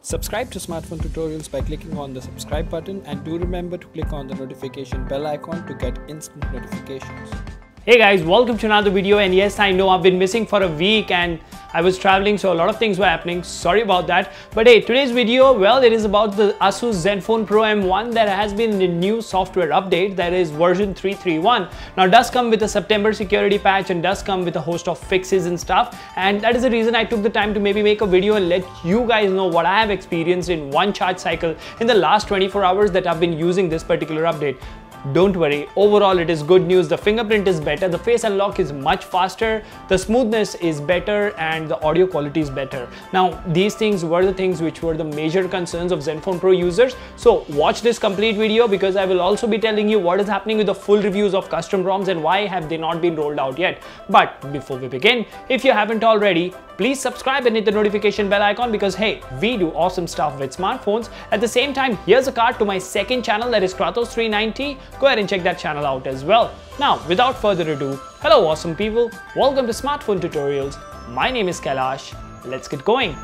Subscribe to Smartphone Tutorials by clicking on the subscribe button, and do remember to click on the notification bell icon to get instant notifications. Hey guys, welcome to another video. And yes, I know I've been missing for a week and I was traveling, so a lot of things were happening. Sorry about that. But hey, today's video, well, it is about the Asus Zenfone Pro M1 that has been the new software update, that is version 3.3.1. Now, it does come with a September security patch and does come with a host of fixes and stuff. And that is the reason I took the time to maybe make a video and let you guys know what I have experienced in one charge cycle in the last 24 hours that I've been using this particular update. Don't worry, overall it is good news. The fingerprint is better, the face unlock is much faster, the smoothness is better, and the audio quality is better. Now, these things were the things which were the major concerns of Zenfone Pro users. So watch this complete video, because I will also be telling you what is happening with the full reviews of custom ROMs and why have they not been rolled out yet. But before we begin, if you haven't already, please subscribe and hit the notification bell icon, because hey, we do awesome stuff with smartphones. At the same time, here's a card to my second channel, that is Kratos390. Go ahead and check that channel out as well. Now, without further ado, hello awesome people, welcome to Smartphone Tutorials. My name is Kailash. Let's get going.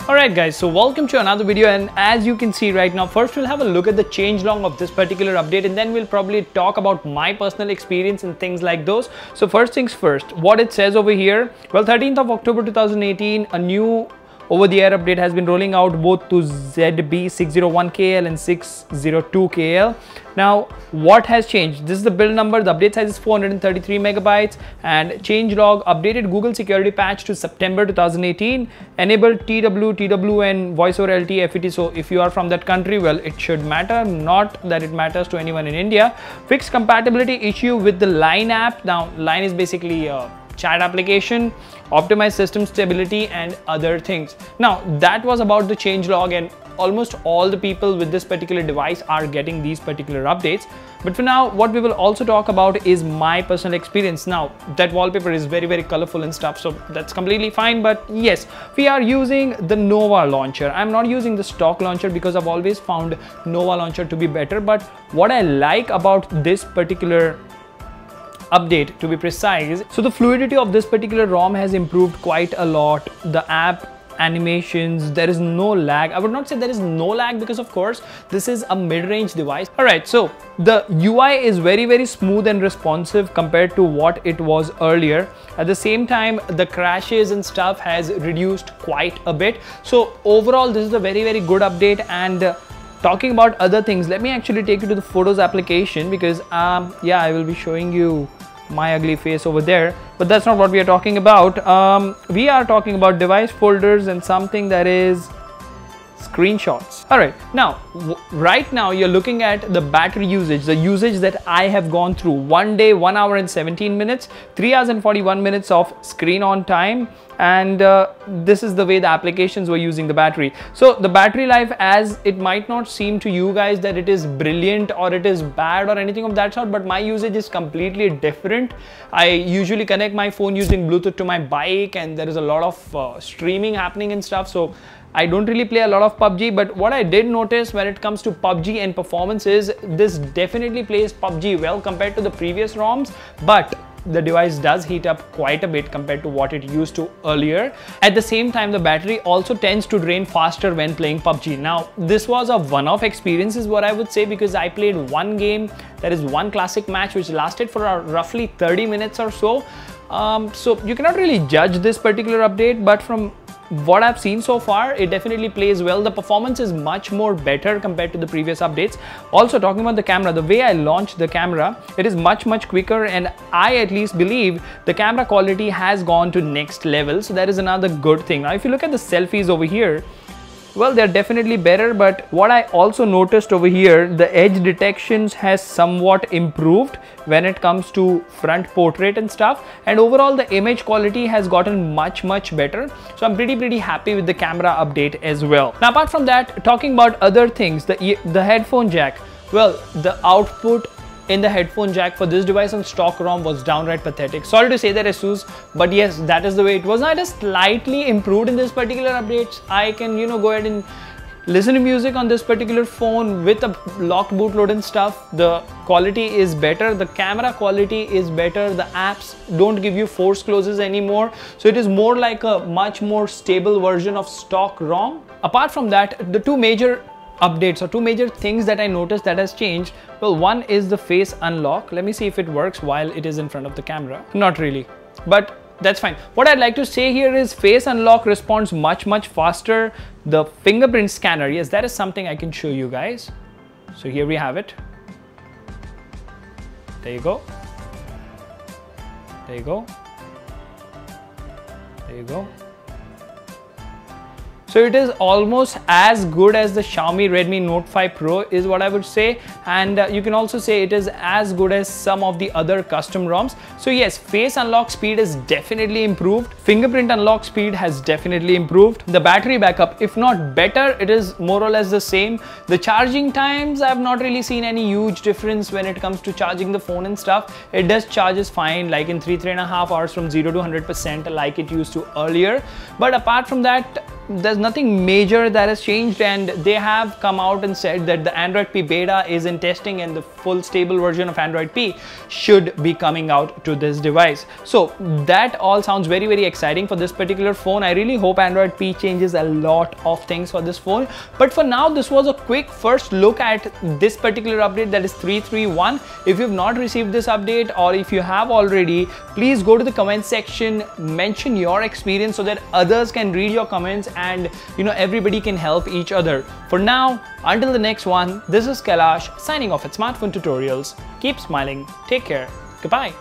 Alright guys, so welcome to another video, and as you can see right now, first we'll have a look at the changelog of this particular update, and then we'll probably talk about my personal experience and things like those. So first things first, what it says over here, well, 13th of October 2018, a new over-the-air update has been rolling out both to ZB601KL and 602KL. Now, what has changed? This is the build number. The update size is 433 megabytes, and changelog updated Google security patch to September 2018, enabled TWN voice over LTE FET. So if you are from that country, well, it should matter, not that it matters to anyone in India. Fixed compatibility issue with the Line app. Now, Line is basically a chat application, optimized system stability, and other things. Now, that was about the changelog, and almost all the people with this particular device are getting these particular updates. But for now, what we will also talk about is my personal experience. Now, that wallpaper is very colorful and stuff, so that's completely fine. But yes, we are using the Nova launcher. I'm not using the stock launcher because I've always found Nova launcher to be better. But what I like about this particular update, to be precise, so the fluidity of this particular ROM has improved quite a lot. The app animations, there is no lag. I would not say there is no lag, because of course this is a mid-range device. All right, so the UI is very smooth and responsive compared to what it was earlier. At the same time, the crashes and stuff has reduced quite a bit. So overall, this is a very good update. And talking about other things, let me actually take you to the Photos application, because yeah, I will be showing you my ugly face over there, but that's not what we are talking about. We are talking about device folders and something that is screenshots. All right, now right now you're looking at the battery usage, the usage that I have gone through. One day, 1 hour and 17 minutes, 3 hours and 41 minutes of screen on time, and this is the way the applications were using the battery. So the battery life, as it might not seem to you guys that it is brilliant or it is bad or anything of that sort, but my usage is completely different. I usually connect my phone using Bluetooth to my bike, and there is a lot of streaming happening and stuff, so I don't really play a lot of PUBG. But what I did notice when it comes to PUBG and performance is this definitely plays PUBG well compared to the previous ROMs, but the device does heat up quite a bit compared to what it used to earlier. At the same time, the battery also tends to drain faster when playing PUBG. Now, this was a one-off experience is what I would say, because I played one game, that is one classic match, which lasted for roughly 30 minutes or so. So you cannot really judge this particular update, but from what I've seen so far, it definitely plays well. The performance is much more better compared to the previous updates. Also, talking about the camera, the way I launched the camera, it is much quicker, and I at least believe the camera quality has gone to next level. So that is another good thing. Now, if you look at the selfies over here, well, they're definitely better, but what I also noticed over here, the edge detections has somewhat improved when it comes to front portrait and stuff, and overall the image quality has gotten much better. So I'm pretty happy with the camera update as well. Now, apart from that, talking about other things, the headphone jack, well, the output in the headphone jack for this device on stock ROM was downright pathetic. Sorry to say that, Asus, but yes, that is the way it was. Now, it is slightly improved in this particular update. I can, go ahead and listen to music on this particular phone with a locked bootload and stuff. The quality is better, the camera quality is better, the apps don't give you force closes anymore, so it is more like a much more stable version of stock ROM. Apart from that, the two major updates or two major things that I noticed that has changed, well, one is the face unlock. Let me see if it works while it is in front of the camera. Not really, but that's fine. What I'd like to say here is face unlock responds much faster. The fingerprint scanner, yes, that is something I can show you guys. So here we have it. There you go. There you go. There you go. So it is almost as good as the Xiaomi Redmi Note 5 Pro is what I would say, and you can also say it is as good as some of the other custom ROMs. So yes, face unlock speed is definitely improved. Fingerprint unlock speed has definitely improved. The battery backup, if not better, it is more or less the same. The charging times, I have not really seen any huge difference when it comes to charging the phone and stuff. It does charges fine, like in 3.5 hours from 0 to 100% like it used to earlier. But apart from that, there's nothing major that has changed, and they have come out and said that the Android P beta is in testing and the full stable version of Android P should be coming out to this device. So that all sounds very exciting for this particular phone. I really hope Android P changes a lot of things for this phone. But for now, this was a quick first look at this particular update, that is 3.3.1. If you've not received this update, or if you have already, please go to the comment section, mention your experience so that others can read your comments and everybody can help each other. For now, until the next one, this is Kailash signing off at Smartphone Tutorials. Keep smiling, take care, goodbye.